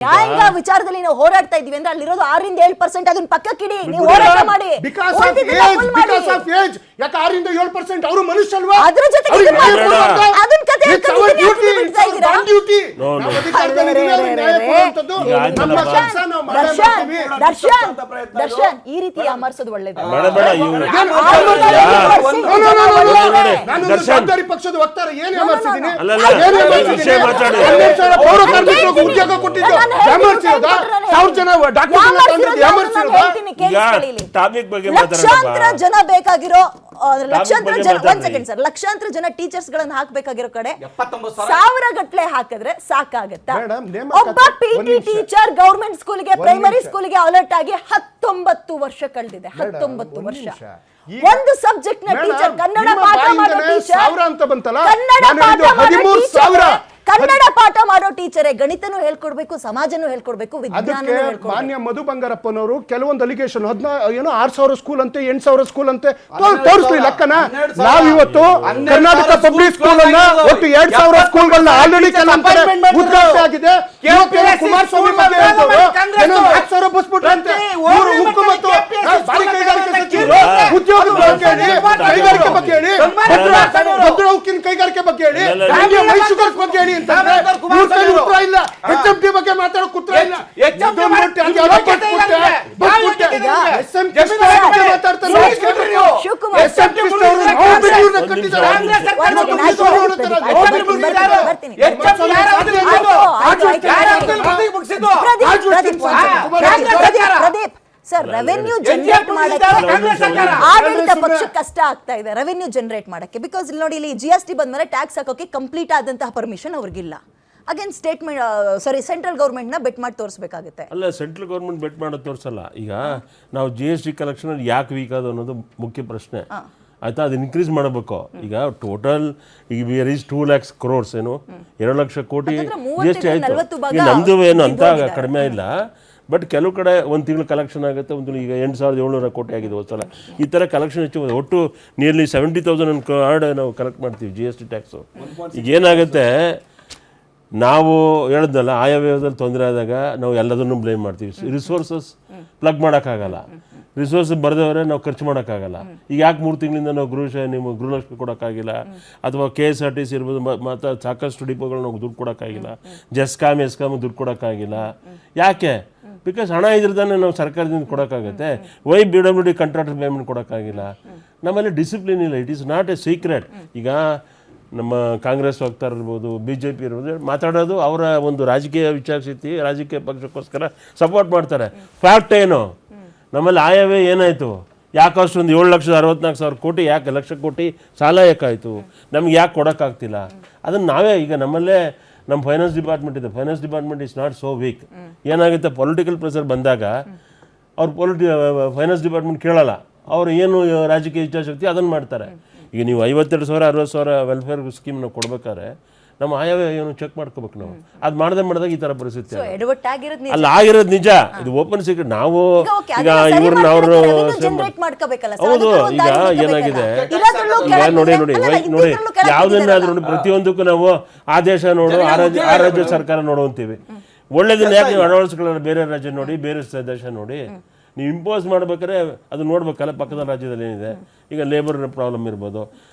ನ್ಯಾಯಾಂಗ ವಿಚಾರದಲ್ಲಿ ನಾವು ಹೋರಾಡ್ತಾ ಇದೀವಿ ಅಂದ್ರೆ ಅಲ್ಲಿರೋದು 6-7% ಅದನ್ನ ಪಕ್ಕಕ್ಕಿಡಿ, ನೀವು ಹೋರಾಟ ಮಾಡಿ. ಬಿಕಾಸ್ ಆಫ್ ಏಜ್ ಯಾಕೆ 6-7% ಅವರು ಮನುಷ್ಯ ಅಲ್ವಾ? ಅದ್ರ ಜೊತೆಗೆ ಅದನ್ನ ಕತೆ ದರ್ಶನ್ ಈ ರೀತಿ ಅಮರ್ಸೋದು ಒಳ್ಳೇದು. ಸರ್ಕಾರಿ ಪಕ್ಷದ ವಕ್ತಾರ ಏನ್ ಅಮರ್ಸಿದೀನಿ? ಉದ್ಯೋಗ ಕೊಟ್ಟಿದ್ದು ಲಕ್ಷಾಂತರ ಜನ ಬೇಕಾಗಿರೋ ಲಕ್ಷಾಂತರ ಜನ ಟೀಚರ್ಸ್ ಗಳನ್ನ ಹಾಕ್ಬೇಕಾಗಿರೋ ಕಡೆ 1000 ಗಟ್ಲೆ ಹಾಕಿದ್ರೆ ಸಾಕಾಗತ್ತಾ? ಒಬ್ಬ ಪಿಟಿ ಟೀಚರ್ ಗವರ್ಮೆಂಟ್ ಸ್ಕೂಲ್ಗೆ ಪ್ರೈಮರಿ ಸ್ಕೂಲ್ಗೆ ಅಲರ್ಟ್ ಆಗಿ 19 ವರ್ಷ ಕಳೆದಿದೆ. 19 ವರ್ಷ ಒಂದು ಸಬ್ಜೆಕ್ಟ್ ನ ಟೀಚರ್, ಕನ್ನಡ ಪಾಠ ಮಾಡೋ ಟೀಚರ್, ಕನ್ನಡ ಪಾಠ ಮಾಡೋ ಟೀಚರೇ ಗಣಿತನೂ ಹೇಳ್ಕೊಡ್ಬೇಕು, ಸಮಾಜನೂ ಹೇಳ್ಕೊಡ್ಬೇಕು, ವಿಜ್ಞಾನನೂ ಹೇಳ್ಕೊಡ್ಬೇಕು. ಮಾನ್ಯ ಮಧು ಬಂಗಾರಪ್ಪನವರು ಕೆಲವೊಂದು ಅಲಿಗೇಷನ್ 6000 ಸ್ಕೂಲ್ ಅಂತೆ 8000 ಸ್ಕೂಲ್ ಅಂತೆ ತೋರಿಸ್ಲಿ ಲೆಕ್ಕನ. ನಾವಿವತ್ತು ಕರ್ನಾಟಕ ಪಬ್ಲಿಕ್ ಸ್ಕೂಲ್ ಅನ್ನ ಒಟ್ಟು 2000 ಸ್ಕೂಲ್ಗಳನ್ನ ಆಲ್ರೆಡಿ ಉದ್ಘಾಟನೆ ಆಗಿದೆ. ಕುಮಾರಸ್ವಾಮಿ ಬಗ್ಗೆ 1000 ಬಸ್ ಬಿಟ್ರಂತೆ. ಉಕ್ಕು ಮತ್ತು ಕೈಗಾರಿಕೆ ಸಚಿವರು ಉದ್ಯೋಗದ ಬಗ್ಗೆ ಹೇಳಿ, ಕೈಗಾರಿಕೆ ಬಗ್ಗೆ ಹೇಳಿ, ಭದ್ರ ಉಕ್ಕಿನ ಕೈಗಾರಿಕೆ ಬಗ್ಗೆ ಹೇಳಿ, ಮೈಸೂರು ಬಗ್ಗೆ ಹೇಳಿ. ಬಗ್ಗೆ ಮಾತಾಡೋ ಕುತ್ರ ಇಲ್ಲ. ಸರ್, ರೆವೆನ್ಯೂ ಜನರೇಟ್ ಮಾಡಕ್ಕೆ ಆಡಳಿತ ಪಕ್ಷ ಕಷ್ಟ ಆಗ್ತಾ ಇದೆ ರೆವೆನ್ಯೂ ಜನರೇಟ್ ಮಾಡಕ್ಕೆ. ಬಿಕಾಸ್ ಇಲ್ಲಿ ನೋಡಿ, ಇಲ್ಲಿ GST ಬಂದ್ಮೇಲೆ ಟ್ಯಾಕ್ಸ್ ಹಾಕೋಕೆ ಕಂಪ್ಲೀಟ್ ಆದಂತಹ ಪರ್ಮಿಷನ್ ಅವ್ರಿಗಿಲ್ಲ. ಅಗೇನ್ ಸೆಂಟ್ರಲ್ ಗೌರ್ಮೆಂಟ್ ನ ಬೆಟ್ ಮಾಡಿ ತೋರಿಸಬೇಕಾಗುತ್ತೆ. ಅಲ್ಲ, ಸೆಂಟ್ರಲ್ ಗೌರ್ಮೆಂಟ್ ಬೆಟ್ ಮಾಡೋದು ತೋರಿಸಲ್ಲ. ಈಗ ನಾವು GST ಕಲೆಕ್ಷನ್ ಯಾಕೆ ವೀಕ್ ಅದು ಅನ್ನೋದು ಮುಖ್ಯ ಪ್ರಶ್ನೆ ಆಯ್ತಾ. ಅದು ಇನ್ಕ್ರೀಸ್ ಮಾಡಬೇಕು. ಈಗ ಟೋಟಲ್ ಈಗ ವಿ ಈಸ್ 2 lakhs crores ಏನು 2 ಲಕ್ಷ ಕೋಟಿ GST ಆಯ್ತು. ಈಗ ನಮ್ದು ಏನು ಅಂತ ಕಡಿಮೆ ಇಲ್ಲ. ಬಟ್ ಕೆಲವು ಕಡೆ ಒಂದು ತಿಂಗಳು ಕಲೆಕ್ಷನ್ ಆಗುತ್ತೆ, ಒಂದು ಈಗ 8700 ಕೋಟಿ ಆಗಿದೆ ಒಂದ್ಸಲ. ಈ ಥರ ಕಲೆಕ್ಷನ್ ಹೆಚ್ಚು ಒಟ್ಟು ನಿಯರ್ಲಿ 70,000 ಕಾರ್ಡ್ ನಾವು ಕಲೆಕ್ಟ್ ಮಾಡ್ತೀವಿ GST ಟ್ಯಾಕ್ಸು. ಈಗ ಏನಾಗುತ್ತೆ, ನಾವು ಹೇಳಿದ್ನಲ್ಲ, ಆಯವ್ಯಯದಲ್ಲಿ ತೊಂದರೆ ಆದಾಗ ನಾವು ಎಲ್ಲದನ್ನು ಬ್ಲೇಮ್ ಮಾಡ್ತೀವಿ. ರಿಸೋರ್ಸಸ್ ಪ್ಲಗ್ ಮಾಡೋಕ್ಕಾಗಲ್ಲ, ರಿಸೋರ್ಸ್ ಬರೆದವರೇ ನಾವು ಖರ್ಚು ಮಾಡೋಕ್ಕಾಗಲ್ಲ. ಈಗ ಯಾಕೆ 3 ತಿಂಗಳಿಂದ ನಾವು ಗೃಹಲಕ್ಷ್ಮಿ ಕೊಡೋಕ್ಕಾಗಿಲ್ಲ, ಅಥವಾ KSRTC ಇರ್ಬೋದು, ಮತ್ತು ಸಾಕಷ್ಟು ಡಿಪೋಗಳು ನಾವು ದುಡ್ಡು ಕೊಡೋಕ್ಕಾಗಿಲ್ಲ, ಎಸ್ಕಾಮ್ ದುಡ್ಡು ಕೊಡೋಕ್ಕಾಗಿಲ್ಲ. ಯಾಕೆ? ಬಿಕಾಸ್ ಹಣ ಇದ್ರೆ ತಾನೇ ನಾವು ಸರ್ಕಾರದಿಂದ ಕೊಡೋಕ್ಕಾಗುತ್ತೆ. BWD ಕಾಂಟ್ರಾಕ್ಟರ್ ಪೇಮೆಂಟ್ ಕೊಡೋಕ್ಕಾಗಿಲ್ಲ. ನಮ್ಮಲ್ಲಿ ಡಿಸಿಪ್ಲಿನ್ ಇಲ್ಲ. It is not a secret. ಈಗ ನಮ್ಮ ಕಾಂಗ್ರೆಸ್ ವಕ್ತಾರ ಇರ್ಬೋದು, BJP ಇರ್ಬೋದು, ಮಾತಾಡೋದು ಅವರ ಒಂದು ರಾಜಕೀಯ ವಿಚಾರಸ್ಥಿತಿ, ರಾಜಕೀಯ ಪಕ್ಷಕ್ಕೋಸ್ಕರ ಸಪೋರ್ಟ್ ಮಾಡ್ತಾರೆ. ಫ್ಯಾಕ್ಟ್ ಏನು, ನಮ್ಮಲ್ಲಿ ಆಯವೇ ಏನಾಯಿತು, ಯಾಕೆ ಅಷ್ಟೊಂದು 7,64,000 ಕೋಟಿ, ಯಾಕೆ ಲಕ್ಷ ಕೋಟಿ ಸಾಲ ಯಾಕಾಯಿತು, ನಮ್ಗೆ ಯಾಕೆ ಕೊಡೋಕ್ಕಾಗ್ತಿಲ್ಲ? ಅದನ್ನು ನಾವೇ ಈಗ ನಮ್ಮಲ್ಲೇ ನಮ್ಮ ಫೈನಾನ್ಸ್ ಡಿಪಾರ್ಟ್ಮೆಂಟ್ ಇದೆ. Finance department is not so weak. ಏನಾಗುತ್ತೆ, ಪೊಲಿಟಿಕಲ್ ಪ್ರೆಷರ್ ಬಂದಾಗ ಅವ್ರು ಫೈನಾನ್ಸ್ ಡಿಪಾರ್ಟ್ಮೆಂಟ್ ಕೇಳಲ್ಲ. ಅವರು ಏನು ರಾಜಕೀಯ ಇಚ್ಛಾಶಕ್ತಿ ಅದನ್ನು ಮಾಡ್ತಾರೆ. ಈಗ ನೀವು 52,000 60,000 ವೆಲ್ಫೇರ್ ಸ್ಕೀಮ್ ನಾವು ಕೊಡ್ಬೇಕಾದ್ರೆ ನಮ್ಮ ಆಯವೇ ಏನು ಚೆಕ್ ಮಾಡ್ಕೋಬೇಕು ನಾವು. ಅದು ಮಾಡಿದಾಗ ಈ ಥರ ಪರಿಸ್ಥಿತಿ ಅಲ್ಲ ಆಗಿರೋದು ನಿಜ. ಇದು ಓಪನ್ ಸೀಕ್ರೆಟ್. ನಾವು ಈಗ ಇವ್ರನ್ನ ಅವರು ಹೌದು. ಈಗ ಏನಾಗಿದೆ, ಈಗ ನೋಡಿ ಯಾವುದನ್ನಾದ್ರೂ ನೋಡಿ, ಪ್ರತಿಯೊಂದಕ್ಕೂ ನಾವು ಆ ದೇಶ ನೋಡು, ಆ ರಾಜ್ಯ ಸರ್ಕಾರ ನೋಡು ಅಂತೀವಿ. ಒಳ್ಳೇದನ್ನ ಯಾಕೆ ನೀವು ಅಳವಡಿಸ್ಕೊಳ್ಳೋಣ? ಬೇರೆ ರಾಜ್ಯ ನೋಡಿ, ಬೇರೆ ದೇಶ ನೋಡಿ. ನೀವು ಇಂಪೋಸ್ ಮಾಡ್ಬೇಕಾದ್ರೆ ಅದು ನೋಡ್ಬೇಕಲ್ಲ, ಪಕ್ಕದ ರಾಜ್ಯದಲ್ಲಿ ಏನಿದೆ. ಈಗ ಲೇಬರ್ ಪ್ರಾಬ್ಲಮ್ ಇರ್ಬೋದು,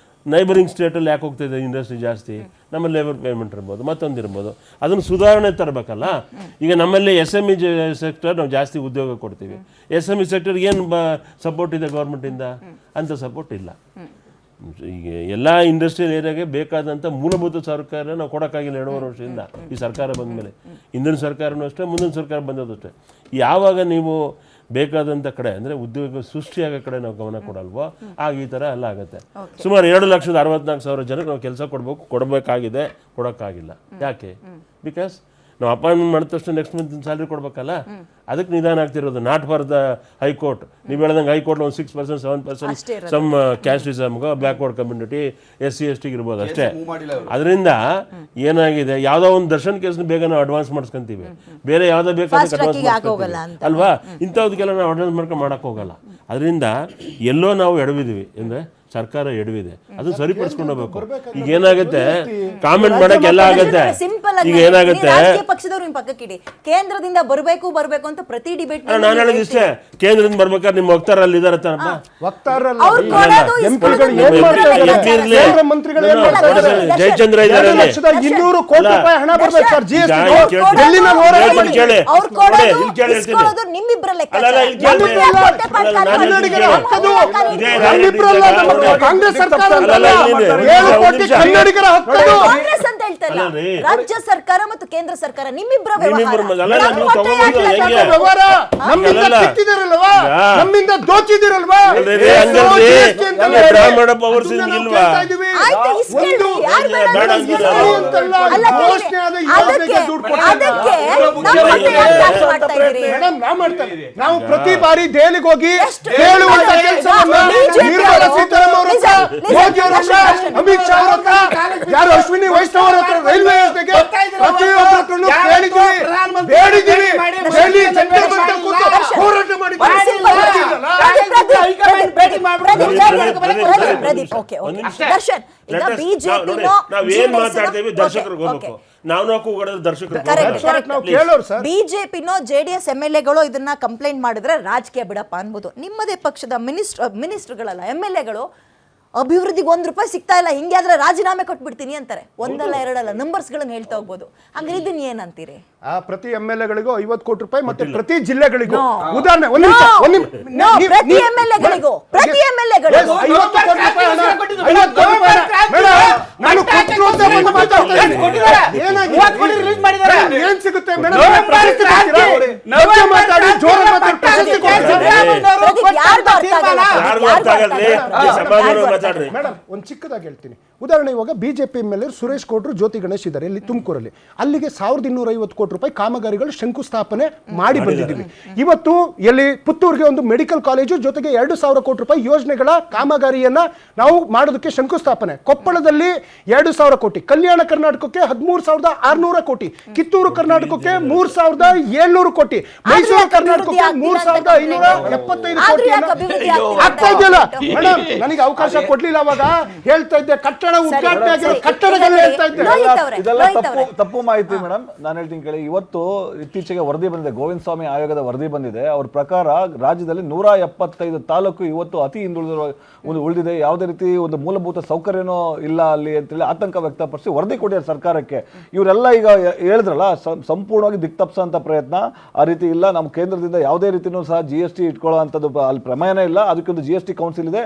ನೈಬರಿಂಗ್ ಸ್ಟೇಟಲ್ಲಿ ಯಾಕೆ ಹೋಗ್ತಾಯಿದೆ ಇಂಡಸ್ಟ್ರಿ ಜಾಸ್ತಿ, ನಮ್ಮ ಲೇಬರ್ ಪೇಮೆಂಟ್ ಇರ್ಬೋದು, ಮತ್ತೊಂದು ಇರ್ಬೋದು. ಅದನ್ನು ಸುಧಾರಣೆ ತರಬೇಕಲ್ಲ. ಈಗ ನಮ್ಮಲ್ಲಿ SME ಸೆಕ್ಟರ್ ನಾವು ಜಾಸ್ತಿ ಉದ್ಯೋಗ ಕೊಡ್ತೀವಿ. SME ಸೆಕ್ಟರ್ಗೆ ಏನು ಸಪೋರ್ಟ್ ಇದೆ ಗೌರ್ಮೆಂಟಿಂದ? ಅಂಥ ಸಪೋರ್ಟ್ ಇಲ್ಲ. ಈಗ ಎಲ್ಲ ಇಂಡಸ್ಟ್ರಿಯಲ್ ಏರಿಯಾಗೆ ಬೇಕಾದಂಥ ಮೂಲಭೂತ ಸರ್ಕಾರ ನಾವು ಕೊಡೋಕ್ಕಾಗಿಲ್ಲ 2.5 ವರ್ಷದಿಂದ. ಈ ಸರ್ಕಾರ ಬಂದ ಮೇಲೆ, ಹಿಂದಿನ ಸರ್ಕಾರನೂ ಅಷ್ಟೇ, ಮುಂದಿನ ಸರ್ಕಾರ ಬಂದದ್ದು ಅಷ್ಟೇ. ಯಾವಾಗ ನೀವು ಬೇಕಾದಂಥ ಕಡೆ ಅಂದರೆ ಉದ್ಯೋಗ ಸೃಷ್ಟಿಯಾಗೋ ಕಡೆ ನಾವು ಗಮನ ಕೊಡಲ್ವೋ, ಆಗ ಈ ಥರ ಎಲ್ಲ ಆಗುತ್ತೆ. ಸುಮಾರು 2,64,000 ಜನಕ್ಕೆ ನಾವು ಕೆಲಸ ಕೊಡಬೇಕಾಗಿದೆ, ಕೊಡೋಕ್ಕಾಗಿಲ್ಲ. ಯಾಕೆ? ಬಿಕಾಸ್ ನಾವು ಅಪಾಯಿಂಟ್ಮೆಂಟ್ ಮಾಡಿದ ತಕ್ಷಣ ನೆಕ್ಸ್ಟ್ ಮಂತ್ ಸ್ಯಾಲ್ರಿ ಕೊಡಬೇಕಲ್ಲ. ಅದಕ್ಕೆ ನಿಧಾನ ಆಗ್ತಿರೋದು. Not for the high court. ನೀವು ಹೇಳ್ದಂಗೆ ಹೈಕೋರ್ಟ್ ಒಂದು 6% 7% ಸಮ್ ಕ್ಯಾಸ್ಟಿಸಮ್ಗೋ, ಬ್ಯಾಕ್ವರ್ಡ್ ಕಮ್ಯುನಿಟಿ, SC STಗೆ ಇರ್ಬೋದು ಅಷ್ಟೇ. ಅದರಿಂದ ಏನಾಗಿದೆ, ಯಾವುದೋ ಒಂದು ದರ್ಶನ್ ಕೇಸ್ನ ಬೇಗ ನಾವು ಅಡ್ವಾನ್ಸ್ ಮಾಡಿಸ್ಕೊಂತೀವಿ, ಬೇರೆ ಯಾವುದೋ ಬೇಕಾದ್ರೆ ಅಡ್ವಾನ್ಸ್ ಅಲ್ವಾ. ಇಂಥವ್ದಕ್ಕೆಲ್ಲ ನಾವು ಅಡ್ವಾನ್ಸ್ ಮಾಡ್ಕೊಂಡು ಮಾಡೋಕ್ಕೆ ಹೋಗಲ್ಲ. ಅದರಿಂದ ಎಲ್ಲೋ ನಾವು ಎಡವಿದ್ವಿ ಅಂದರೆ ಸರ್ಕಾರ ಎಡವಿದೆ, ಅದು ಸರಿಪಡಿಸ್ಕೊಂಡು ಹೋಗ್ಬೇಕು. ಈಗ ಏನಾಗುತ್ತೆ, ಕಾಮೆಂಟ್ ಮಾಡಕ್ಕೆ ಎಲ್ಲ ಆಗತ್ತೆ. ಸಿಂಪಲ್ ಈಗ ಏನಾಗುತ್ತೆ, ರಾಜಕೀಯ ಪಕ್ಷದವ್ರು ನಿಮ್ ಪಕ್ಕಕ್ಕಿಡಿ, ಕೇಂದ್ರದಿಂದ ಬರಬೇಕು ಅಂತ ಪ್ರತಿ ಡಿಬೇಟ್ ನಾನು ಹೇಳಿದ ಇಷ್ಟೇ, ಕೇಂದ್ರದಿಂದ ಬರ್ಬೇಕಾದ್ರೆ ನಿಮ್ಮ ವಕ್ತಾರ ಅಲ್ಲಿ ಇದಾರೆ ತಾನಪ್ಪ, ವಕ್ತಾರಲ್ಲ ಅವ್ರು ಕೊಡೋದು ಎಂಪಿಗಳು ಇಸ್ಕೊಳ್ಳೋದು ಏನ್ ಮಾಡ್ತಾ ಇದ್ದಾರೆ? ಎಂಪಿ ಇರ್ಲಿ. ಕೇಂದ್ರ ಮಂತ್ರಿಗಳು ಏನ್ ಮಾಡ್ತಾ ಇದ್ದಾರೆ? ಜಯಚಂದ್ರ ಇದ್ದಾರೆ ಅಲ್ಲಿ. 2,200 ಕೋಟಿ ರೂಪಾಯಿ ಹಣ ಬರ್ಬೇಕು ಸರ್ GST. ಕೇಳಿ. ಡೆಲ್ಲಿನ ಹೋರಾಟ ಮಾಡಿ ಕೇಳಿ. ಅವ್ರು ಕೊಡೋದು ಇಲ್ಲಿ ಕೇಳಿ ಹೇಳ್ತೀನಿ. ಇಸ್ಕೊಳ್ಳೋದು ನಿಮ್ಮಿಬ್ಬರ ಲೆಕ್ಕ. ಅಲ್ಲ, ಇಲ್ಲಿ ಕೇಳಿ. ಕನ್ನಡಿಗರ ಹಕ್ಕದು. ಇದೇ ನಮ್ಮಿಬ್ರಲ್ಲ, ನಮ್ಮ ಕಾಂಗ್ರೆಸ್ ಸರ್ಕಾರ ಅಂತಲ್ಲ. 7 ಕೋಟಿ ಕನ್ನಡಿಗರ ಹಕ್ಕದು. ಕಾಂಗ್ರೆಸ್ ಅಂತ ಹೇಳ್ತಾರಲ್ಲ, ಅಲ್ಲರಿ. ರಾಜ್ಯ ಸರ್ಕಾರ ಮತ್ತು ಕೇಂದ್ರ ಸರ್ಕಾರ ನಿಮ್ಮಿಬ್ಬರ ನಿಮ್ಮಿಬ್ಬರ ವ್ಯವಹಾರ. ಅಲ್ಲ, ನಮ್ಮ ನೀವು ಹೊಟ್ಟೆ ತಗೊಂಡು ಯಾಕೆ ಹೆಂಗೆ? ಲೆಕ್ಕ ವ್ಯವಹಾರ ನಮ್ಮಿಂದ ಅಲ್ಲಲ್ಲ. ಕಿತ್ತಿದಿರಲ್ವಾ, ಈಗ ನಮ್ಮಿಂದ ದೋಚಿದಿರಲ್ವಾ, ಅಲ್ರಿ, ಹಂಗಲ್ರಿ. ಅಲ್ಲ, ಬ್ರಾಹ್ಮಣ ಪವರ್ ಸಿಂಗ್ ಇಲ್ವಾ? ಆಯ್ತು, ಇಸ್ಕೊಳ್ಳಿ. ಯಾರು ಬೇಡ ಬೇಡ ಅಂತಿಲ್ಲ. ಅಂತಿಲ್ಲ. ಅಲ್ಲ, ಘೋಷಣೆ ಆದ ಯೋಜನೆಗೆ ದುಡ್ಡು ಕೊಡ್ತಾರೆ. ಅದಕ್ಕೆ ನಮ್ಮ ಹೊಟ್ಟೆ ಯಾಕೆ ಖರ್ಚು ಮಾಡ್ತಾ ಇದ್ದೀರಿ? ಮೇಡಮ್, ನಾವು ಮಾಡ್ತೇವೆ. ನಾವು ಪ್ರತಿ ಬಾರಿ ದೆಹಲಿಗೆ ಹೋಗಿ ಎಷ್ಟು? ಹೇಳುವಂತ ಕೆಲಸವನ್ನ BJP ನಿರ್ಮಲಾ ಸೀತಾರಾಮನ್ ಅವ್ರ ಹತ್ರ, listen, ಮೋದಿ ಅವ್ರ ಹತ್ರ, ಅಮಿತ್ ಶಾ ಅವ್ರ ಹತ್ರ, ಯಾರು ಅಶ್ವಿನಿ ವೈಷ್ಣವ್ ಅವ್ರ ಹತ್ರ, ರೈಲ್ವೆ ಯೋಜನೆಗೆ ಪ್ರತಿಯೊಬ್ಬರ ಹತ್ರನೂ ಕೇಳಿದ್ದೀವಿ, ಬೇಡಿದ್ದೀವಿ. ದೆಹಲಿ ಜಂತರ್ ಮಂತರ್ ಕೂತು ಹೋರಾಟ ಮಾಡಿದ್ದೀವಿ. ಪ್ರದೀಪ್, ಓಕೆ, ದರ್ಶನ್, ಈಗ ಬಿಜೆಪಿ ನಾವೇನ್ ಮಾತಾಡ್ತೇವೆ ದರ್ಶಕರಿಗೆ ಹೋಗ್ಬೇಕು. ನಾವು ಕೂಗೋದ್ರೆ ದರ್ಶಕರು ನಾವು ಕೇಳೋರು ಸರ್. ಬಿಜೆಪಿನೋ ಜೆಡಿಎಸ್ MLA ಇದನ್ನ ಕಂಪ್ಲೇಂಟ್ ಮಾಡಿದ್ರೆ ರಾಜಕೀಯ ಬಿಡಪ್ಪ ಅನ್ಬೋದು. ನಿಮ್ಮದೇ ಪಕ್ಷದ ಮಿನಿಸ್ಟರ್ಗಳಲ್ಲ MLA ಅಭಿವೃದ್ಧಿಗೆ ₹1 ಸಿಗ್ತಾ ಇಲ್ಲ, ಹಿಂಗೆ ಆದ್ರೆ ರಾಜೀನಾಮೆ ಕೊಟ್ಬಿಡ್ತೀನಿ ಅಂತಾರೆ. ಒಂದಲ್ಲ ಎರಡಲ್ಲ ನಂಬರ್ಸ್ ಗಳನ್ನ ಹೇಳ್ತಾ ಹೋಗ್ಬೋದು. ಹಂಗಾರೆ ಇದನ್ನ ಏನಂತೀರಿ? ಆ ಪ್ರತಿ MLA-ಗಳಿಗೂ 50 ಕೋಟಿ ರೂಪಾಯಿ ಮತ್ತೆ ಪ್ರತಿ ಜಿಲ್ಲೆಗಳಿಗೂ No. ಉದಾಹರಣೆ No, ಪ್ರತಿ MLA-ಗಳಿಗೂ, ಪ್ರತಿ MLA-ಗಳಿಗೂ 50 ಕೋಟಿ ರೂಪಾಯಿ ಹಣ, 50 ಕೋಟಿ ರೂಪಾಯಿ ಹಣ. ಮೇಡಮ್, ನಾನು ಕೊಟ್ಟರು ಅಂತ ಬಂದು ಮಾತಾಡ್ತಾ ಇದ್ದೀನಿ. ಏನಾಗಿದೆ? ಏನ್ ಸಿಗುತ್ತೆ ಮೇಡಮ್? ಪ್ರಶಸ್ತಿ ಕೊಡ್ತೀರಾ? ನವ್ಯ ಮಾತಾಡಿ, ಜೋರಾಗಿ ಮಾತಾಡಿ, ಪ್ರಶಸ್ತಿ ಕೊಡ್ತೀರಾ? ಪ್ರದೀಪ್, ಯಾರ್ಗೂ ಅರ್ಥ ಆಗಲ್ಲ. ಯಾರಿಗೂ ಅರ್ಥ ಆಗಲ್ರಿ. ಸಮಾಧಾನ ಮಾತಾಡ್ರಿ. ಮೇಡಮ್, ಒಂದು ಚಿಕ್ಕದಾಗಿ ಹೇಳ್ತೀನಿ. ಉದಾಹರಣೆ, ಇವಾಗ ಬಿಜೆಪಿ MLA ಸುರೇಶ್ ಗೌಡ್ರು, ಜ್ಯೋತಿ ಗಣೇಶ್ ಇದ್ದಾರೆ ಇಲ್ಲಿ ತುಮಕೂರಲ್ಲಿ. ಅಲ್ಲಿಗೆ 1,250 ಕೋಟಿ ರೂಪಾಯಿ ಕಾಮಗಾರಿಗಳು ಶಂಕುಸ್ಥಾಪನೆ ಮಾಡಿ ಬಂದಿದ್ದೀವಿ. ಇವತ್ತು ಎಲ್ಲಿ ಪುತ್ತೂರಿಗೆ ಒಂದು ಮೆಡಿಕಲ್ ಕಾಲೇಜು ಜೊತೆಗೆ 2,000 ಕೋಟಿ ರೂಪಾಯಿ ಯೋಜನೆಗಳ ಕಾಮಗಾರಿಯನ್ನ ನಾವು ಮಾಡೋದಕ್ಕೆ ಶಂಕುಸ್ಥಾಪನೆ. ಕೊಪ್ಪಳದಲ್ಲಿ 2,000 ಕೋಟಿ, ಕಲ್ಯಾಣ ಕರ್ನಾಟಕಕ್ಕೆ 13,600 ಕೋಟಿ, ಕಿತ್ತೂರು ಕರ್ನಾಟಕಕ್ಕೆ 3,700 ಕೋಟಿ, ಮೈಸೂರು ಕರ್ನಾಟಕಕ್ಕೆ 3,575 ಕೋಟಿ ಆಗ್ತಾ ಇದೆಯಲ್ಲ. ಮೇಡಮ್, ನನಗೆ ಅವಕಾಶ ಕೊಡ್ಲಿಲ್ಲ ಅವಾಗ, ಹೇಳ್ತಾ ಇದ್ದೆ ಕಟ್ಟಡ ಉದ್ಘಾಟನೆ ಆಗಿರೋ ಕಟ್ಟಡಗಳು ಹೇಳ್ತಾ ಇದ್ದೆ. ಇದೆಲ್ಲ ತಪ್ಪು ಮಾಹಿತಿ ಮೇಡಮ್. ನಾನು ಹೇಳ್ತೀನಿ ಕೇಳಿ. ಇವತ್ತು ಇತ್ತೀಚೆಗೆ ವರದಿ ಬಂದಿದೆ, ಗೋವಿಂದ ಸ್ವಾಮಿ ಆಯೋಗದ ವರದಿ ಬಂದಿದೆ. ಅವ್ರ ಪ್ರಕಾರ ರಾಜ್ಯದಲ್ಲಿ 175 ತಾಲೂಕು ಇವತ್ತು ಅತಿ ಉಳಿದಿದೆ. ಯಾವುದೇ ರೀತಿ ಒಂದು ಮೂಲಭೂತ ಸೌಕರ್ಯನೂ ಇಲ್ಲ ಅಲ್ಲಿ ಅಂತೇಳಿ ಆತಂಕ ವ್ಯಕ್ತಪಡಿಸಿ ವರದಿ ಕೊಟ್ಟಿದ್ದಾರೆ ಸರ್ಕಾರಕ್ಕೆ. ಇವರೆಲ್ಲ ಈಗ ಹೇಳಿದ್ರಲ್ಲ, ಸಂಪೂರ್ಣವಾಗಿ ದಿಕ್ತಪ್ಸಂತ ಪ್ರಯತ್ನ. ಆ ರೀತಿ ಇಲ್ಲ, ನಮ್ಮ ಕೇಂದ್ರದಿಂದ ಯಾವುದೇ ರೀತಿನೂ ಸಹ GST ಇಟ್ಕೊಳ್ಳೋ ಅಂಥದ್ದು ಅಲ್ಲಿ ಪ್ರಮೇಯನೇ ಇಲ್ಲ. ಅದಕ್ಕೊಂದು GST ಕೌನ್ಸಿಲ್ ಇದೆ.